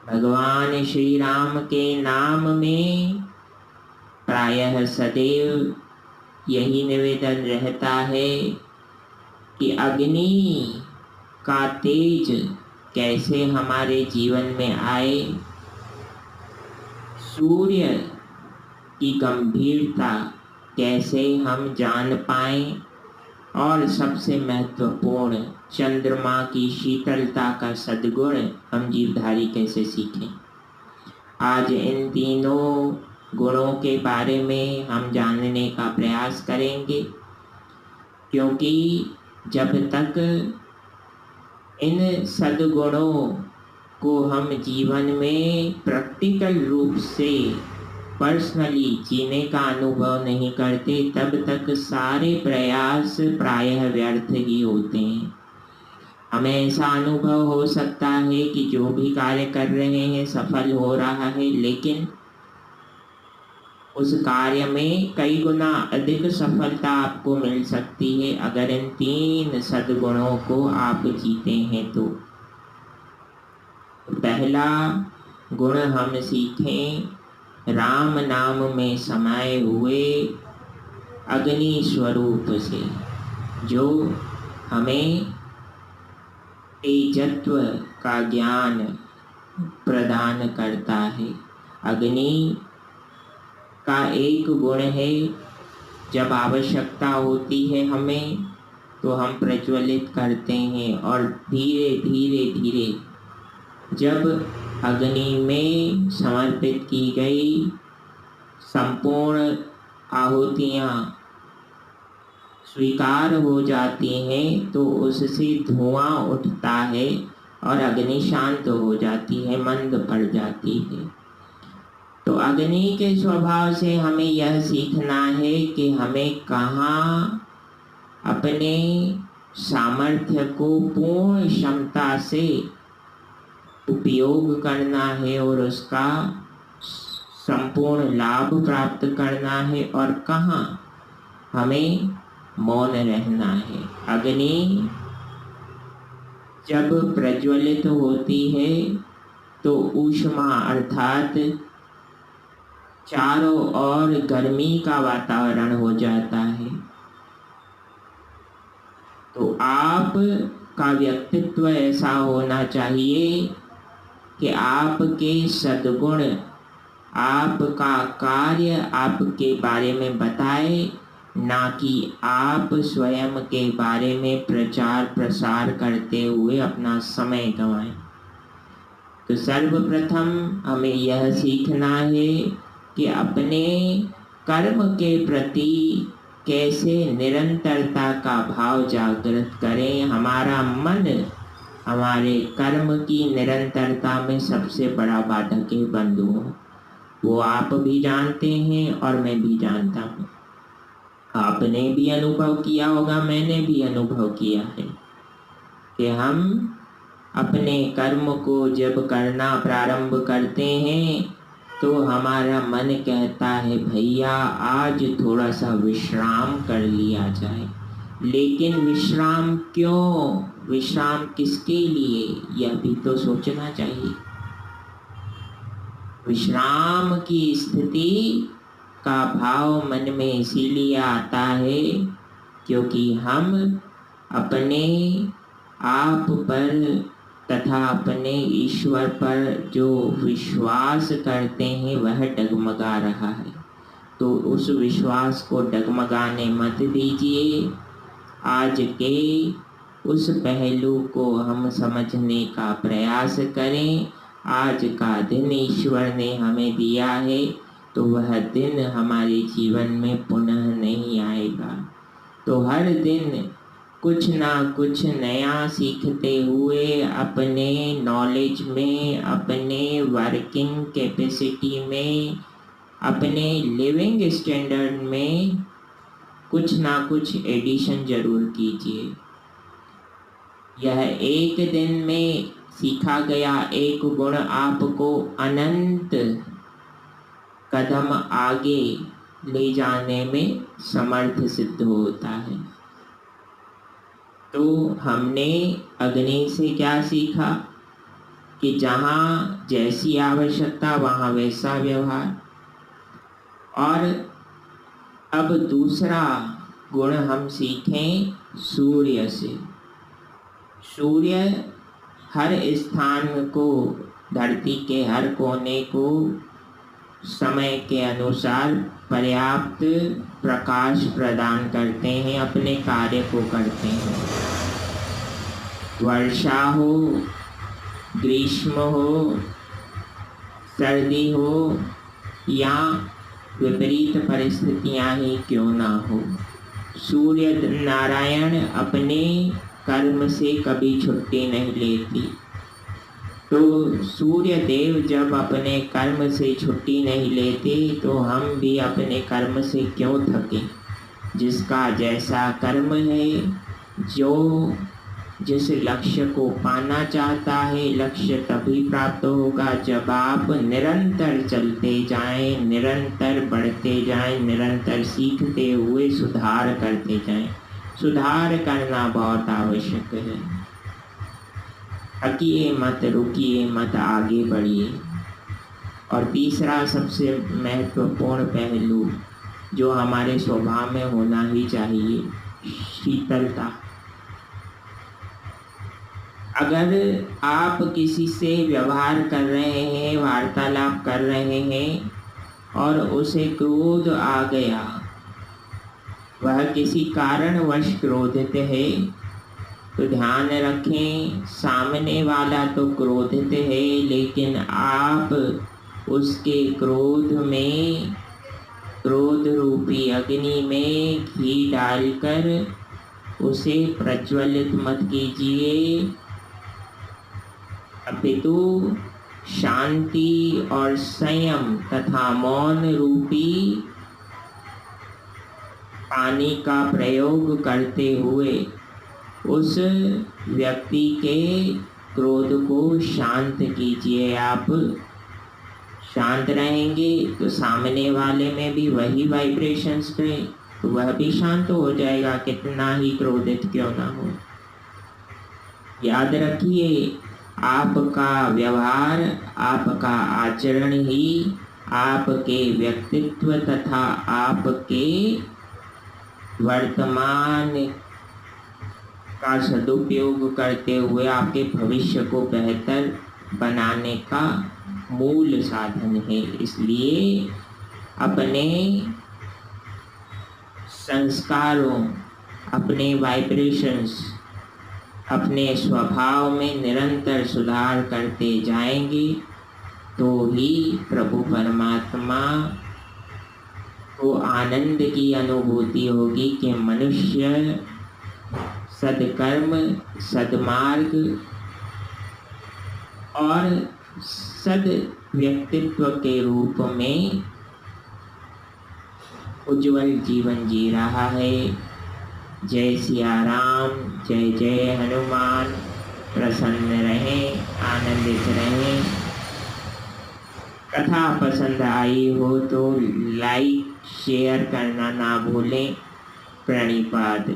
भगवान श्री राम के नाम में प्रायः सदैव यही निवेदन रहता है कि अग्नि का तेज कैसे हमारे जीवन में आए, सूर्य की गंभीरता कैसे हम जान पाएं, और सबसे महत्वपूर्ण चंद्रमा की शीतलता का सद्गुण हम जीवधारी कैसे सीखें। आज इन तीनों गुणों के बारे में हम जानने का प्रयास करेंगे, क्योंकि जब तक इन सद्गुणों को हम जीवन में प्रैक्टिकल रूप से पर्सनली जीने का अनुभव नहीं करते, तब तक सारे प्रयास प्रायः व्यर्थ ही होते हैं। हमें ऐसा अनुभव हो सकता है कि जो भी कार्य कर रहे हैं सफल हो रहा है, लेकिन उस कार्य में कई गुना अधिक सफलता आपको मिल सकती है अगर इन तीन सद्गुणों को आप जीते हैं तो। पहला गुण हम सीखें राम नाम में समाये हुए अग्नि स्वरूप से, जो हमें तेजत्व का ज्ञान प्रदान करता है। अग्नि का एक गुण है, जब आवश्यकता होती है हमें तो हम प्रज्वलित करते हैं, और धीरे धीरे धीरे जब अग्नि में समर्पित की गई संपूर्ण आहुतियाँ स्वीकार हो जाती हैं तो उससे धुआं उठता है और अग्नि शांत हो जाती है, मंद पड़ जाती है। तो अग्नि के स्वभाव से हमें यह सीखना है कि हमें कहाँ अपने सामर्थ्य को पूर्ण क्षमता से उपयोग करना है और उसका संपूर्ण लाभ प्राप्त करना है, और कहाँ हमें मौन रहना है। अग्नि जब प्रज्वलित होती है तो ऊष्मा अर्थात चारों ओर गर्मी का वातावरण हो जाता है। तो आप का व्यक्तित्व ऐसा होना चाहिए कि आपके सद्गुण आपका कार्य आपके बारे में बताए, ना कि आप स्वयं के बारे में प्रचार प्रसार करते हुए अपना समय गंवाएं। तो सर्वप्रथम हमें यह सीखना है कि अपने कर्म के प्रति कैसे निरंतरता का भाव जागृत करें। हमारा मन हमारे कर्म की निरंतरता में सबसे बड़ा बाधक है बंधुओं। वो आप भी जानते हैं और मैं भी जानता हूँ। आपने भी अनुभव किया होगा, मैंने भी अनुभव किया है कि हम अपने कर्म को जब करना प्रारंभ करते हैं तो हमारा मन कहता है भैया आज थोड़ा सा विश्राम कर लिया जाए। लेकिन विश्राम क्यों, विश्राम किसके लिए, यह भी तो सोचना चाहिए। विश्राम की स्थिति का भाव मन में इसीलिए आता है क्योंकि हम अपने आप पर तथा अपने ईश्वर पर जो विश्वास करते हैं वह डगमगा रहा है। तो उस विश्वास को डगमगाने मत दीजिए। आज के उस पहलू को हम समझने का प्रयास करें। आज का दिन ईश्वर ने हमें दिया है तो वह दिन हमारे जीवन में पुनः नहीं आएगा। तो हर दिन कुछ ना कुछ नया सीखते हुए अपने नॉलेज में, अपने वर्किंग कैपेसिटी में, अपने लिविंग स्टैंडर्ड में कुछ ना कुछ एडिशन जरूर कीजिए। यह एक दिन में सीखा गया एक गुण आपको अनंत कदम आगे ले जाने में समर्थ सिद्ध होता है। तो हमने अग्नि से क्या सीखा कि जहाँ जैसी आवश्यकता वहाँ वैसा व्यवहार। और अब दूसरा गुण हम सीखें सूर्य से। सूर्य हर स्थान को, धरती के हर कोने को समय के अनुसार पर्याप्त प्रकाश प्रदान करते हैं, अपने कार्य को करते हैं। वर्षा हो, ग्रीष्म हो, सर्दी हो या विपरीत परिस्थितियां ही क्यों ना हो, सूर्य नारायण अपने कर्म से कभी छुट्टी नहीं लेती। तो सूर्य देव जब अपने कर्म से छुट्टी नहीं लेते तो हम भी अपने कर्म से क्यों थके। जिसका जैसा कर्म है, जो जिस लक्ष्य को पाना चाहता है, लक्ष्य तभी प्राप्त होगा जब आप निरंतर चलते जाएं, निरंतर बढ़ते जाएं, निरंतर सीखते हुए सुधार करते जाएं। सुधार करना बहुत आवश्यक है। थकिए मत, रुकिए मत, आगे बढ़िए। और तीसरा सबसे महत्वपूर्ण पहलू जो हमारे स्वभाव में होना ही चाहिए, शीतलता। अगर आप किसी से व्यवहार कर रहे हैं, वार्तालाप कर रहे हैं और उसे क्रोध आ गया, वह किसी कारणवश क्रोधित है, तो ध्यान रखें सामने वाला तो क्रोधित है, लेकिन आप उसके क्रोध में, क्रोध रूपी अग्नि में घी डालकर उसे प्रज्वलित मत कीजिए, अपितु शांति और संयम तथा मौन रूपी पानी का प्रयोग करते हुए उस व्यक्ति के क्रोध को शांत कीजिए। आप शांत रहेंगे तो सामने वाले में भी वही वाइब्रेशंस रहे, तो वह भी शांत हो जाएगा, कितना ही क्रोधित क्यों ना हो। याद रखिए, आपका व्यवहार, आपका आचरण ही आपके व्यक्तित्व तथा आपके वर्तमान का सदुपयोग करते हुए आपके भविष्य को बेहतर बनाने का मूल साधन है। इसलिए अपने संस्कारों, अपने वाइब्रेशंस, अपने स्वभाव में निरंतर सुधार करते जाएंगे तो ही प्रभु परमात्मा को आनंद की अनुभूति होगी कि मनुष्य सदकर्म, सदमार्ग और सद व्यक्तित्व के रूप में उज्जवल जीवन जी रहा है। जय सिया राम, जय जय हनुमान। प्रसन्न रहें, आनंदित रहें। कथा पसंद आई हो तो लाइक शेयर करना ना भूलें। प्रणिपात।